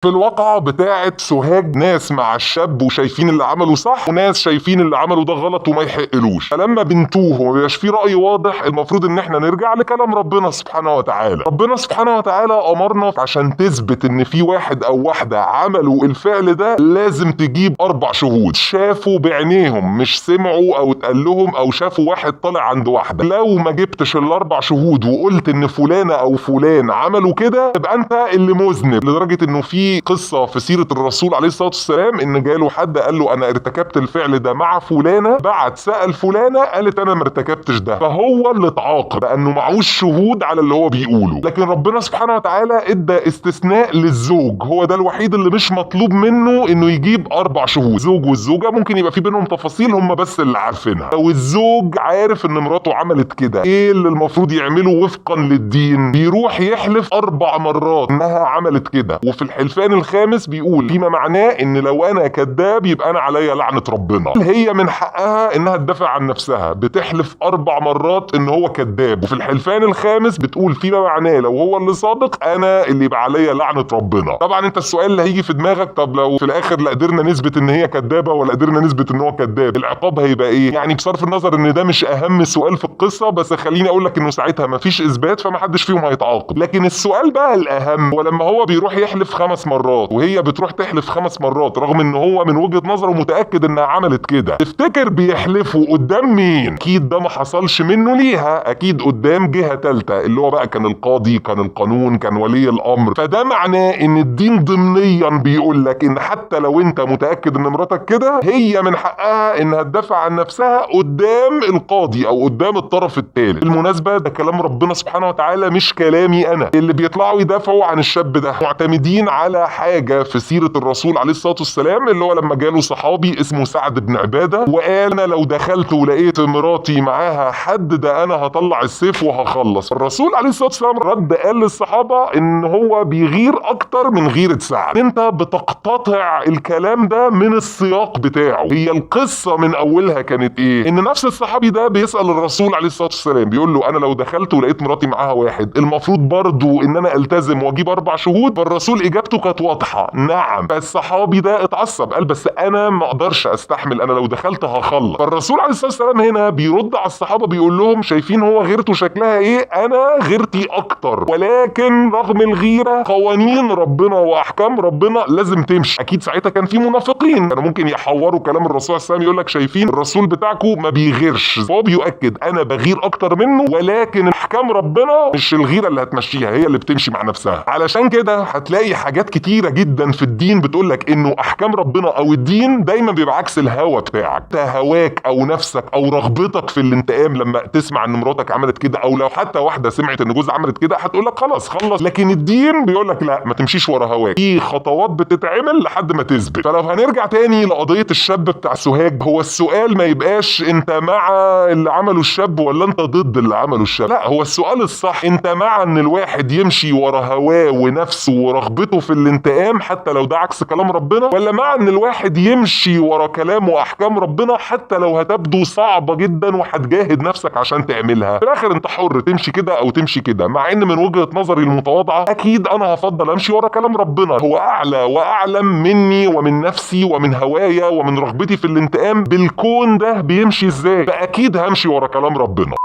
في الواقعة بتاعة سوهاج ناس مع الشاب وشايفين اللي عمله صح، وناس شايفين اللي عمله ده غلط وما يحقلوش. فلما بنتوه وما بيبقاش في رأي واضح، المفروض ان احنا نرجع لكلام ربنا سبحانه وتعالى. ربنا سبحانه وتعالى امرنا عشان تثبت ان في واحد او واحدة عملوا الفعل ده لازم تجيب 4 شهود شافوا بعينيهم، مش سمعوا او اتقال لهم او شافوا واحد طالع عند واحدة. لو ما جبتش ال4 شهود وقلت ان فلانة او فلان عملوا كده، تبقى انت اللي مذنب. لدرجة انه في قصة في سيرة الرسول عليه الصلاة والسلام ان جاله حد قال له انا ارتكبت الفعل ده مع فلانة، بعد سأل فلانة قالت انا ما ارتكبتش ده، فهو اللي اتعاقب لانه معهوش شهود على اللي هو بيقوله. لكن ربنا سبحانه وتعالى ادى استثناء للزوج، هو ده الوحيد اللي مش مطلوب منه انه يجيب 4 شهود. الزوج والزوجة ممكن يبقى في بينهم تفاصيل هم بس اللي عارفينها. لو الزوج عارف ان مراته عملت كده، ايه اللي المفروض يعمله وفقا للدين؟ بيروح يحلف 4 مرات انها عملت كده، وفي الحلفان الخامس بيقول فيما معناه ان لو انا كذاب يبقى انا عليا لعنة ربنا. هي من حقها انها تدافع عن نفسها، بتحلف 4 مرات ان هو كذاب، وفي الحلفان الخامس بتقول فيما معناه لو هو اللي صادق انا اللي يبقى عليا لعنة ربنا. طبعا انت السؤال اللي هيجي في دماغك، طب لو في الاخر لا قدرنا نثبت ان هي كذابة ولا قدرنا نثبت ان هو كذاب، العقاب هيبقى ايه؟ يعني بصرف النظر ان ده مش اهم سؤال في القصة، بس خليني اقول لك انه ساعتها مفيش اثبات فمحدش فيهم هيتعاقب. لكن السؤال بقى الاهم، ولما هو بيروح يحلف 5 مرات وهي بتروح تحلف 5 مرات رغم ان هو من وجهة نظره متأكد انها عملت كده، تفتكر بيحلفوا قدام مين؟ اكيد ده ما حصلش منه ليها، اكيد قدام جهة ثالثة اللي هو بقى كان القاضي، كان القانون، كان ولي الامر. فده معناه ان الدين ضمنيا بيقول لك ان حتى لو انت متأكد ان مراتك كده، هي من حقها انها تدافع عن نفسها قدام القاضي او قدام الطرف الثالث. بالمناسبة ده كلام ربنا سبحانه وتعالى مش كلامي انا. اللي بيطلعوا يدافعوا عن الشاب ده معتمدين على حاجة في سيرة الرسول عليه الصلاة والسلام، اللي هو لما جاله صحابي اسمه سعد بن عبادة وقال انا لو دخلت ولقيت مراتي معاها حد ده انا هطلع السيف وهخلص. الرسول عليه الصلاة والسلام رد قال للصحابة ان هو بيغير اكتر من غيرة سعد. انت بتقتطع الكلام ده من السياق بتاعه. هي القصة من اولها كانت ايه؟ ان نفس الصحابي ده بيسأل الرسول عليه الصلاة والسلام بيقول له انا لو دخلت ولقيت مراتي معاها واحد المفروض برضو ان انا التزم واجيب 4 شهود؟ فالرسول اجابته كانت واضحة نعم. فالصحابي ده اتعصب قال بس انا ما اقدرش استحمل، انا لو دخلت هخلص. فالرسول عليه الصلاة والسلام هنا بيرد على الصحابة بيقول لهم شايفين هو غيرته شكلها ايه؟ انا غيرتي اكتر، ولكن رغم الغيرة قوانين ربنا واحكام ربنا لازم تمشي. اكيد ساعتها كان في منافقين كانوا ممكن يحوروا كلام الرسول عليه الصلاة والسلام، يقول لك شايفين الرسول بتاعكم ما بيغيرش. هو بيؤكد انا بغير اكتر منه، ولكن احكام ربنا مش الغيرة اللي هتمشيها، هي اللي بتمشي مع نفسها. علشان كده هتلاقي حاجات كتيرة جدا في الدين بتقول لك انه احكام ربنا او الدين دايما بيبقى عكس الهوى بتاعك. هواك او نفسك او رغبتك في الانتقام لما تسمع ان مراتك عملت كده، او لو حتى واحدة سمعت ان جوزها عملت كده هتقول لك خلاص خلص. لكن الدين بيقول لك لا، ما تمشيش ورا هواك، في خطوات بتتعمل لحد ما تثبت. فلو هنرجع تاني لقضية الشاب بتاع سوهاج، هو السؤال ما يبقاش انت مع اللي عمله الشاب ولا انت ضد اللي عمله الشاب، لا، هو السؤال الصح انت مع ان الواحد يمشي ورا هواه ونفسه ورغبته في الانتقام حتى لو ده عكس كلام ربنا، ولا مع ان الواحد يمشي ورا كلام واحكام ربنا حتى لو هتبدو صعبة جدا وهتجاهد نفسك عشان تعملها؟ في الاخر انت حر تمشي كده او تمشي كده، مع ان من وجهة نظري المتواضعة اكيد انا هفضل امشي ورا كلام ربنا، هو اعلى واعلم مني ومن نفسي ومن هوايا ومن رغبتي في الانتقام بالكون ده بيمشي ازاي، فاكيد همشي ورا كلام ربنا.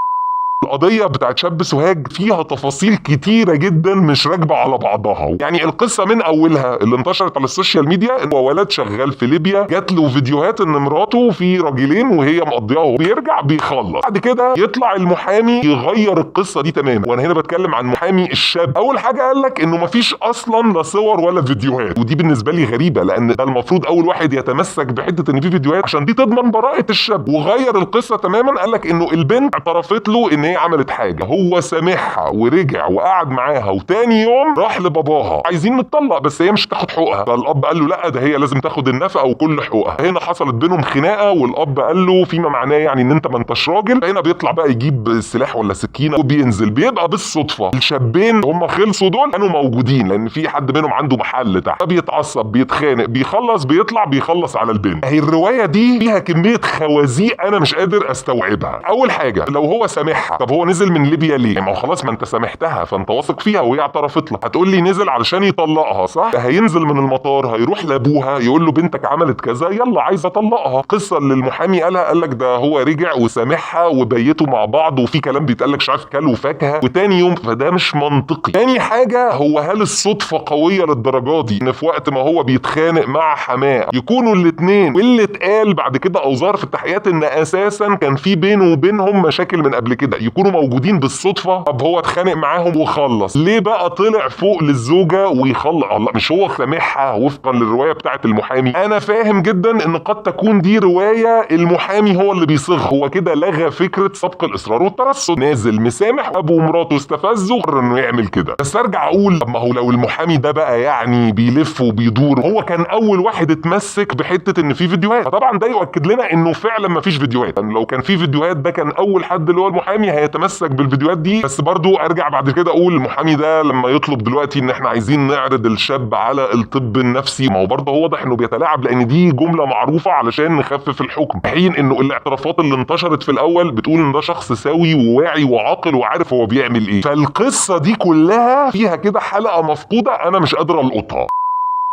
القضية بتاعت شاب سوهاج فيها تفاصيل كتيرة جدا مش راكبة على بعضها. يعني القصة من اولها اللي انتشرت على السوشيال ميديا هو ولد شغال في ليبيا، جات له فيديوهات ان مراته في راجلين وهي مقضياه، بيرجع بيخلص، بعد كده يطلع المحامي يغير القصة دي تماما. وانا هنا بتكلم عن محامي الشاب. اول حاجة قال لك انه مفيش اصلا لا صور ولا فيديوهات، ودي بالنسبة لي غريبة لان ده المفروض اول واحد يتمسك بحتة ان في فيديوهات عشان دي تضمن براءة الشاب. وغير القصة تماما، قال لك انه البنت اعترفت له ان هي عملت حاجة، هو سامحها ورجع وقعد معاها، وتاني يوم راح لباباها عايزين نتطلق بس هي مش تاخد حقوقها. فالاب قال له لا، ده هي لازم تاخد النفقة وكل حقوقها. هنا حصلت بينهم خناقة، والاب قال له فيما معناه يعني ان انت ما انتش راجل. هنا بيطلع بقى يجيب سلاح ولا سكينة وبينزل. بيبقى بالصدفة الشابين هم خلصوا دول كانوا موجودين لان في حد منهم عنده محل تحت، فبيتعصب بيتخانق بيخلص بيطلع بيخلص على البنت. هي الرواية دي فيها كمية خوازيق انا مش قادر استوعبها. اول حاجة لو هو سامحها، طب هو نزل من ليبيا ليه؟ ما هو خلاص، ما انت سامحتها فانت واثق فيها وهي اعترفت لك. هتقول لي نزل علشان يطلقها، صح؟ هينزل من المطار هيروح لابوها يقول له بنتك عملت كذا، يلا عايز اطلقها. قصه اللي المحامي قال لك ده هو رجع وسامحها وبيتوا مع بعض، وفي كلام بيتقال لك مش عارف كل وفاكهه وتاني يوم، فده مش منطقي. تاني حاجه، هو هل الصدفه قويه للدرجه دي ان في وقت ما هو بيتخانق مع حماه يكونوا الاثنين، واللي اتقال بعد كده او ظهر في التحقيقات ان اساسا كان في بينه وبينهم مشاكل من قبل كده، يكونوا موجودين بالصدفه؟ طب هو اتخانق معاهم وخلص، ليه بقى طلع فوق للزوجه ويخلص؟ الله، مش هو سامحها وفقا للروايه بتاعه المحامي؟ انا فاهم جدا ان قد تكون دي روايه المحامي هو اللي بيصيغها، هو كده لغى فكره سبق الاصرار والترصد، نازل مسامح، ابو ومراته استفزوا قرر انه يعمل كده. بس ارجع اقول، طب ما هو لو المحامي ده بقى يعني بيلف وبيدور، هو كان اول واحد اتمسك بحته ان في فيديوهات، فطبعا ده يؤكد لنا انه فعلا ما فيش فيديوهات. يعني لو كان في فيديوهات ده كان اول حد اللي هو المحامي هيتمسك بالفيديوهات دي. بس برضو ارجع بعد كده اقول، المحامي ده لما يطلب دلوقتي ان احنا عايزين نعرض الشاب على الطب النفسي، ما هو برضه واضح انه بيتلاعب، لان دي جمله معروفه علشان نخفف الحكم، في حين انه الاعترافات اللي انتشرت في الاول بتقول ان ده شخص سوي وواعي وعاقل وعارف هو بيعمل ايه. فالقصه دي كلها فيها كده حلقه مفقوده انا مش قادر القطها.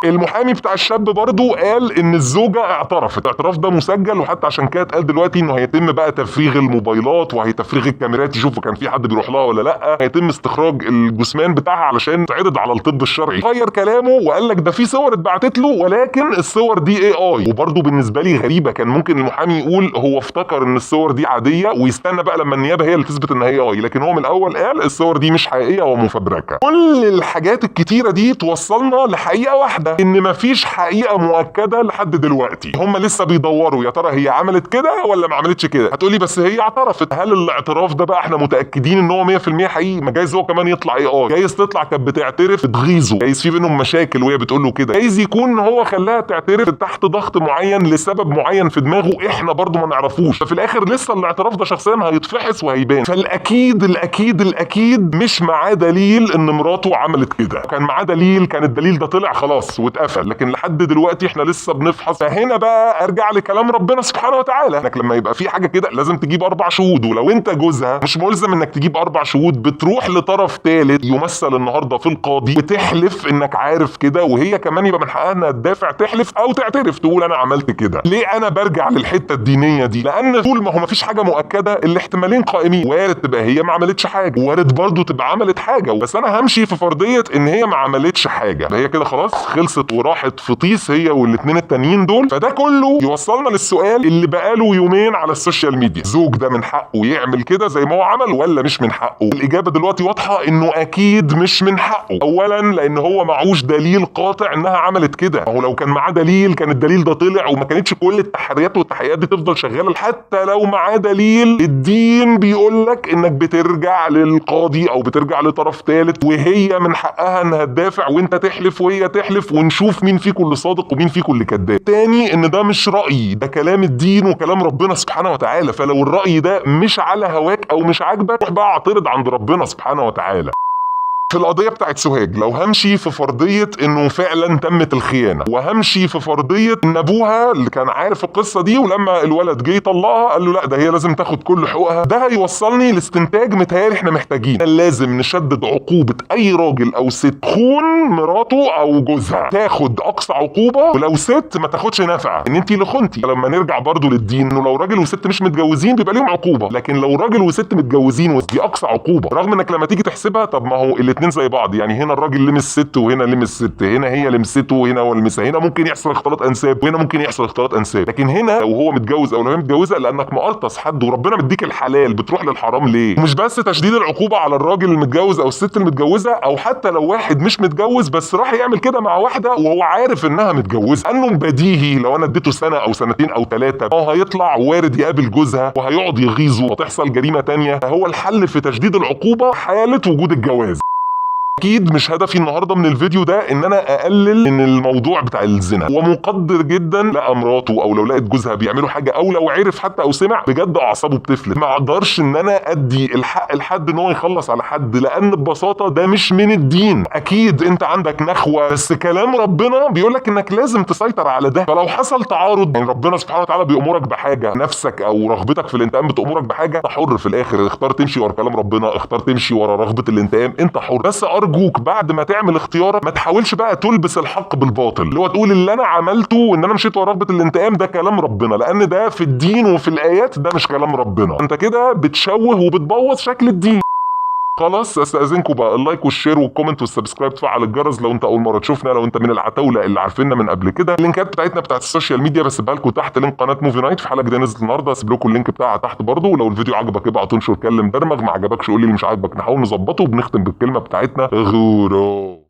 المحامي بتاع الشاب برضو قال ان الزوجه اعترفت، الاعتراف ده مسجل، وحتى عشان كده اتقال دلوقتي انه هيتم بقى تفريغ الموبايلات وهيتفريغ الكاميرات يشوفوا كان في حد بيروح لها ولا لا، هيتم استخراج الجثمان بتاعها علشان تعرض على الطب الشرعي. غير كلامه وقال لك ده في صور اتبعتت له ولكن الصور دي AI. وبرضو بالنسبه لي غريبه، كان ممكن المحامي يقول هو افتكر ان الصور دي عاديه ويستنى بقى لما النيابه هي اللي تثبت ان هي AI، لكن هو من الاول قال الصور دي مش حقيقيه ومفبركه. كل الحاجات الكتيره دي توصلنا لحقيقه واحده، ان مفيش حقيقه مؤكده لحد دلوقتي، هم لسه بيدوروا يا ترى هي عملت كده ولا ما عملتش كده. هتقولي بس هي اعترفت، هل الاعتراف ده بقى احنا متاكدين ان هو 100% حقيقي؟ ما جايز هو كمان يطلع AI، جايز تطلع كانت بتعترف تغيظه، جايز في بينهم مشاكل وهي بتقول له كده، جايز يكون هو خلاها تعترف تحت ضغط معين لسبب معين في دماغه احنا برضو ما نعرفوش، ففي الاخر لسه الاعتراف ده شخصيا هيتفحص وهيبان. فالاكيد الاكيد الاكيد مش معاه دليل ان مراته عملت كده، كان معاه دليل كان الدليل ده طلع خلاص واتقفل، لكن لحد دلوقتي احنا لسه بنفحص. فهنا بقى ارجع لكلام ربنا سبحانه وتعالى، انك لما يبقى في حاجه كده لازم تجيب 4 شهود، ولو انت جوزها مش ملزم انك تجيب 4 شهود، بتروح لطرف ثالث يمثل النهارده في القاضي وتحلف انك عارف كده، وهي كمان يبقى من حقها انها تدافع، تحلف او تعترف تقول انا عملت كده. ليه انا برجع للحته الدينيه دي؟ لان طول ما هو مفيش حاجه مؤكده الاحتمالين قائمين، وارد تبقى هي ما عملتش حاجه، وارد برضو تبقى عملت حاجه، بس انا همشي في فرضيه ان هي ما عملتش حاجه، هي كده خلاص خلصت وراحت في طيس هي والاثنين التانيين دول. فده كله يوصلنا للسؤال اللي بقاله يومين على السوشيال ميديا، زوج ده من حقه يعمل كده زي ما هو عمل ولا مش من حقه؟ الاجابه دلوقتي واضحه انه اكيد مش من حقه. اولا لان هو معوش دليل قاطع انها عملت كده، هو لو كان معاه دليل كان الدليل ده طلع وما كانتش كل التحريات والتحقيقات دي تفضل شغاله. حتى لو معاه دليل الدين بيقول لك انك بترجع للقاضي او بترجع لطرف ثالث، وهي من حقها انها تدافع وانت تحلف وهي تحلف، ونشوف مين فيكم اللي صادق ومين فيكم اللي كذاب. تاني ان ده مش رأي، ده كلام الدين وكلام ربنا سبحانه وتعالى، فلو الرأي ده مش على هواك او مش عاجبك روح بقى اعترض عند ربنا سبحانه وتعالى. في القضية بتاعت سوهاج لو همشي في فرضية انه فعلا تمت الخيانة، وهمشي في فرضية ان ابوها اللي كان عارف القصة دي ولما الولد جه يطلقها قال له لا ده هي لازم تاخد كل حقوقها، ده هيوصلني لاستنتاج متهيألي احنا محتاجين لازم نشدد عقوبة اي راجل او ست خون مراته او جوزها، تاخد اقصى عقوبة، ولو ست ما تاخدش نفقة ان انت اللي خنتي. لما نرجع برضو للدين انه لو راجل وست مش متجوزين بيبقى ليهم عقوبة، لكن لو راجل وست متجوزين ودي اقصى عقوبة، رغم انك لما تيجي تحسبها طب ما هو الاتنين زي بعض، يعني هنا الراجل لمس ست وهنا لمس ست، هنا هي لمسته وهنا هو لمسها، هنا ممكن يحصل اختلاط انساب وهنا ممكن يحصل اختلاط انساب، لكن هنا لو هو متجوز او لو هي متجوزه لانك مقرطص حد وربنا مديك الحلال بتروح للحرام ليه؟ ومش بس تشديد العقوبه على الراجل المتجوز او الست المتجوزه، او حتى لو واحد مش متجوز بس راح يعمل كده مع واحده وهو عارف انها متجوزه، انه بديهي لو انا اديته سنه او سنتين او 3 هو هيطلع وارد يقابل جوزها وهيقعد يغيظه وتحصل جريمه تانية. هو الحل في تشديد العقوبه حاله وجود الجواز. اكيد مش هدفي النهارده من الفيديو ده ان انا اقلل من الموضوع بتاع الزنا، ومقدر جدا لقى مراته او لو لقت جوزها بيعملوا حاجه او لو عرف حتى او سمع بجد اعصابه بتفلت. ما اقدرش ان انا ادي الحق لحد ان هو يخلص على حد، لان ببساطه ده مش من الدين. اكيد انت عندك نخوه، بس كلام ربنا بيقولك انك لازم تسيطر على ده. فلو حصل تعارض، يعني ربنا سبحانه وتعالى بيأمرك بحاجه، نفسك او رغبتك في الانتقام بتأمرك بحاجه، انت حر في الاخر. اختار تمشي ورا كلام ربنا، اختار تمشي ورا رغبه الانتقام، انت حر. بس ارجوك بعد ما تعمل اختيارك ما تحاولش بقى تلبس الحق بالباطل، اللي هو تقول اللي انا عملته وان انا مشيت ورا رغبه الانتقام ده كلام ربنا، لان ده في الدين وفي الايات ده مش كلام ربنا. انت كده بتشوه وبتبوظ شكل الدين. خلاص استاذنكم بقى اللايك والشير والكومنت والسبسكرايب، تفعل الجرس لو انت اول مره تشوفنا، لو انت من العتاوله اللي عارفيننا من قبل كده. اللينكات بتاعتنا بتاعت السوشيال ميديا بسيبها لكم تحت، لينك قناه موفي نايت في حلقه جديده نزلت النهارده هسيب لكم اللينك بتاعها تحت برضه. ولو الفيديو عجبك ابعت انشر كلم درمغ، ما عجبكش قول لي اللي مش عاجبك نحاول نظبطه. وبنختم بالكلمه بتاعتنا غورو.